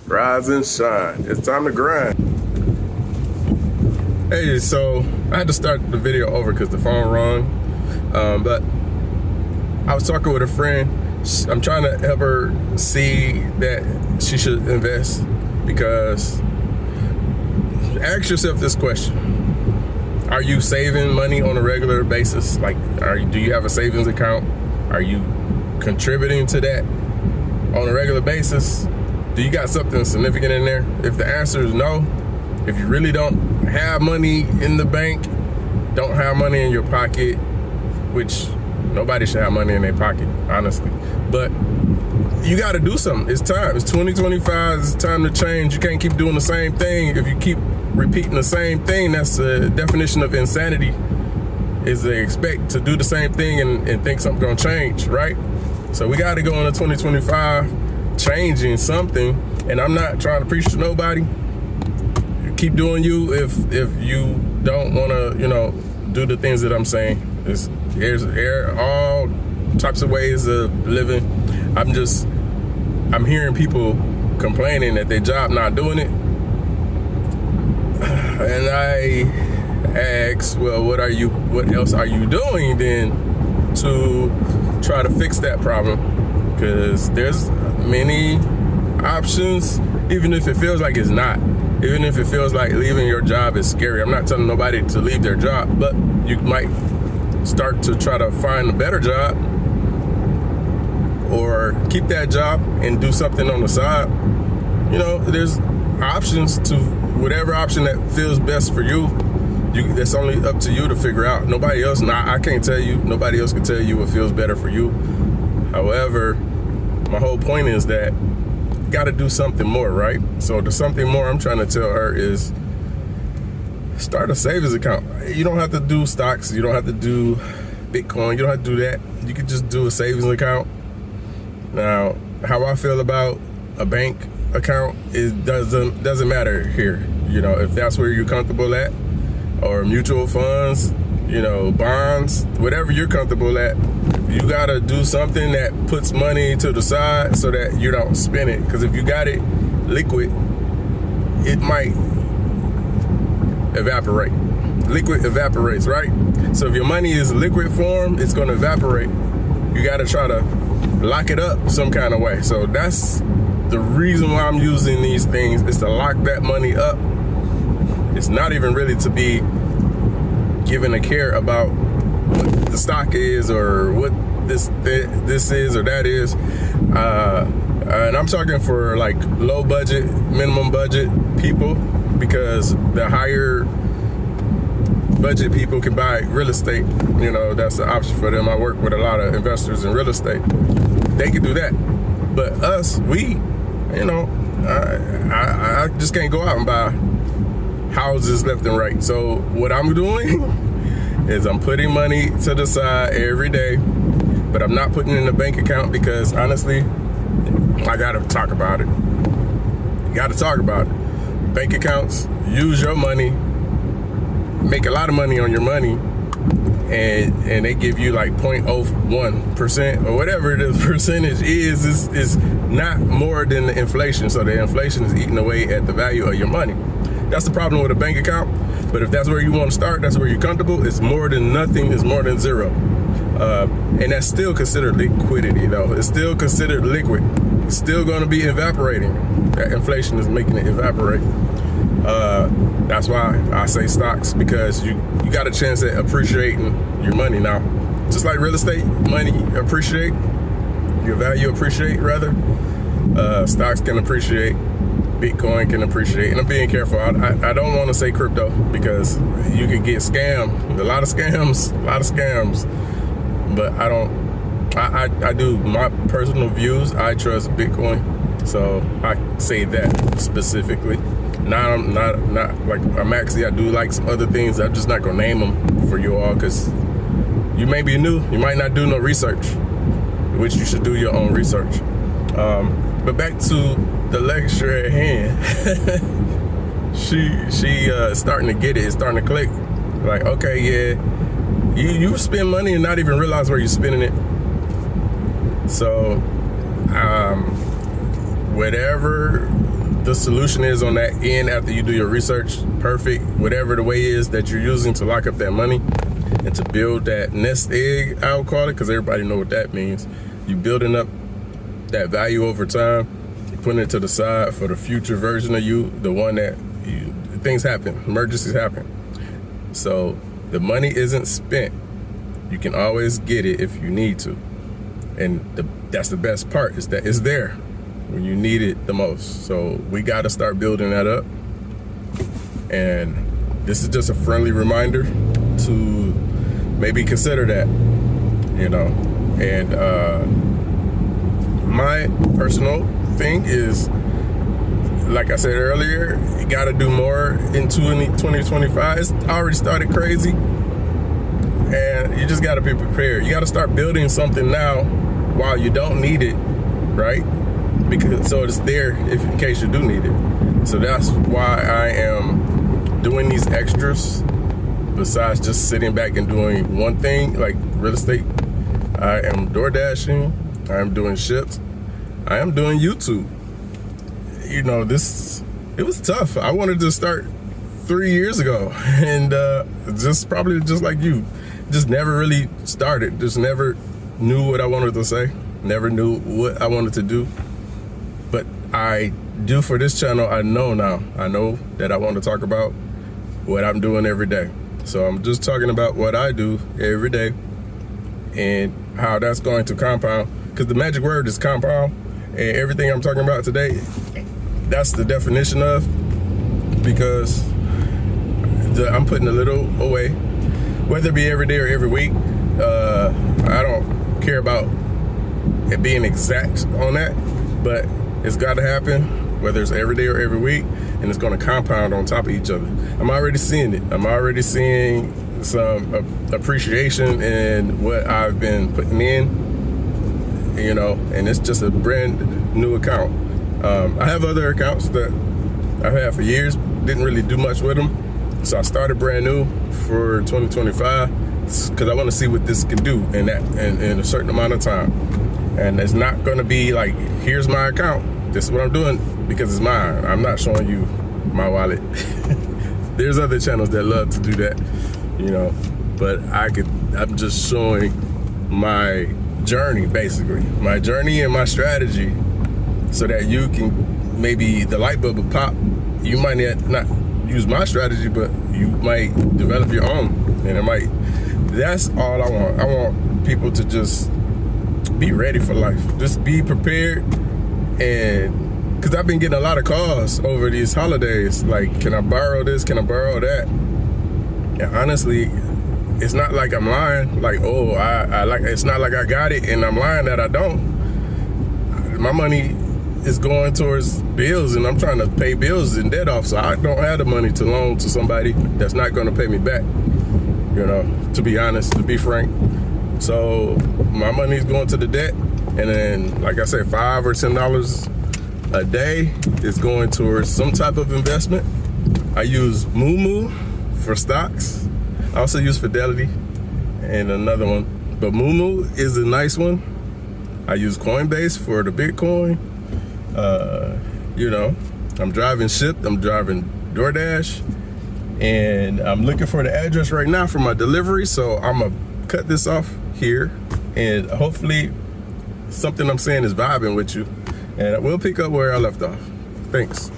Rise and shine. It's time to grind. Hey, so I had to start the video over because the phone rung. But I was talking with a friend. I'm trying to help her see that she should invest, because ask yourself this question. Are you saving money on a regular basis? Like, do you have a savings account? Are you contributing to that on a regular basis? Do you got something significant in there? If the answer is no, if you really don't have money in the bank, don't have money in your pocket, which nobody should have money in their pocket, honestly. But you got to do something. It's time. It's 2025. It's time to change. You can't keep doing the same thing. If you keep repeating the same thing, that's the definition of insanity, is they expect to do the same thing and think something's going to change, right? So we got to go into 2025 changing something. And I'm not trying to preach to nobody. Keep doing you if you don't want to, do the things that I'm saying. There's all types of ways of living. I'm hearing people complaining that their job not doing it. And I ask, well, what else are you doing then to try to fix that problem? Because there's many options, even if it feels like it's not. Even if it feels like leaving your job is scary. I'm not telling nobody to leave their job, but you might start to try to find a better job, or keep that job and do something on the side. There's options to whatever option that feels best for you. That's only up to you to figure out. Nobody else, I can't tell you. Nobody else can tell you what feels better for you. However, my whole point is that you got to do something more, right? So the something more I'm trying to tell her is start a savings account. You don't have to do stocks. You don't have to do Bitcoin. You don't have to do that. You can just do a savings account. Now, how I feel about a bank account doesn't matter here. If that's where you're comfortable at, or mutual funds, bonds, whatever you're comfortable at, you gotta do something that puts money to the side so that you don't spend it. Because if you got it liquid, it might evaporate. Liquid evaporates, right? So if your money is liquid form, it's gonna evaporate. You gotta try to lock it up some kind of way. So that's the reason why I'm using these things, is to lock that money up. It's not even really to be given a care about what the stock is or what this is or that is. And I'm talking for like low budget, minimum budget people, because the higher budget people can buy real estate. That's the option for them. I work with a lot of investors in real estate. They can do that. But us, I just can't go out and buy houses left and right. So what I'm doing is I'm putting money to the side every day, but I'm not putting it in a bank account because honestly, I gotta talk about it. You gotta talk about it. Bank accounts, use your money, make a lot of money on your money, and they give you like 0.01% or whatever the percentage is not more than the inflation. So the inflation is eating away at the value of your money. That's the problem with a bank account. But if that's where you want to start, that's where you're comfortable, it's more than nothing, it's more than zero. And that's still considered liquidity, though. It's still considered liquid. It's still going to be evaporating. That inflation is making it evaporate. That's why I say stocks, because you got a chance at appreciating your money now. Just like real estate, money appreciate, your value appreciate rather. Stocks can appreciate. Bitcoin can appreciate, and I'm being careful. I don't want to say crypto because you could get scammed. A lot of scams. But I do my personal views. I trust Bitcoin, so I say that specifically. I'm not like I'm actually. I do like some other things. I'm just not gonna name them for you all because you may be new. You might not do no research, which you should do your own research. But back to the lecture at hand. she starting to get it. It's starting to click. Like, okay, yeah, you spend money and not even realize where you're spending it. So whatever the solution is on that end after you do your research, perfect, whatever the way is that you're using to lock up that money and to build that nest egg, I'll call it, because everybody know what that means. You building up that value over time, you putting it to the side for the future version of you, the one that things happen, emergencies happen. So the money isn't spent. You can always get it if you need to. And that's the best part, is that it's there when you need it the most. So we got to start building that up. And this is just a friendly reminder to maybe consider that, you know. And my personal thing is, like I said earlier, you got to do more in 2025. It's already started crazy, and you just got to be prepared. You got to start building something now while you don't need it, right? Because so it's there if in case you do need it. So that's why I am doing these extras besides just sitting back and doing one thing like real estate. I am door dashing, I am doing ships, I am doing YouTube. You know, it was tough. I wanted to start 3 years ago, and just like you, just never really started, just never knew what I wanted to say, never knew what I wanted to do. But I do for this channel. I know now. I know that I want to talk about what I'm doing every day. So I'm just talking about what I do every day and how that's going to compound. Because the magic word is compound. And everything I'm talking about today, that's the definition of. Because I'm putting a little away, whether it be every day or every week. I don't care about it being exact on that, but it's got to happen, whether it's every day or every week, and it's going to compound on top of each other. I'm already seeing it. I'm already seeing some appreciation in what I've been putting in, you know, and it's just a brand new account. I have other accounts that I've had for years, didn't really do much with them, so I started brand new for 2025 because I want to see what this can do in a certain amount of time. And it's not going to be like, here's my account, this is what I'm doing because it's mine. I'm not showing you my wallet. There's other channels that love to do that, you know, but I'm just showing my journey, basically my journey and my strategy, so that you can, maybe the light bulb will pop. You might not use my strategy, but you might develop your own, and that's all I want. I want people to just be ready for life. Just be prepared. And because I've been getting a lot of calls over these holidays, like, can I borrow this? Can I borrow that? And honestly, it's not like I'm lying. Like, oh, it's not like I got it and I'm lying that I don't. My money is going towards bills, and I'm trying to pay bills and debt off. So I don't have the money to loan to somebody that's not going to pay me back. You know, to be honest, to be frank. So my money is going to the debt, and then, like I said, $5 or $10 a day is going towards some type of investment. I use Moo for stocks. I also use Fidelity and another one, but Moo is a nice one. I use Coinbase for the Bitcoin. You know, I'm driving Shipt, I'm driving DoorDash, and I'm looking for the address right now for my delivery. So I'm gonna cut this off here, and hopefully something I'm saying is vibing with you, and we'll pick up where I left off. Thanks.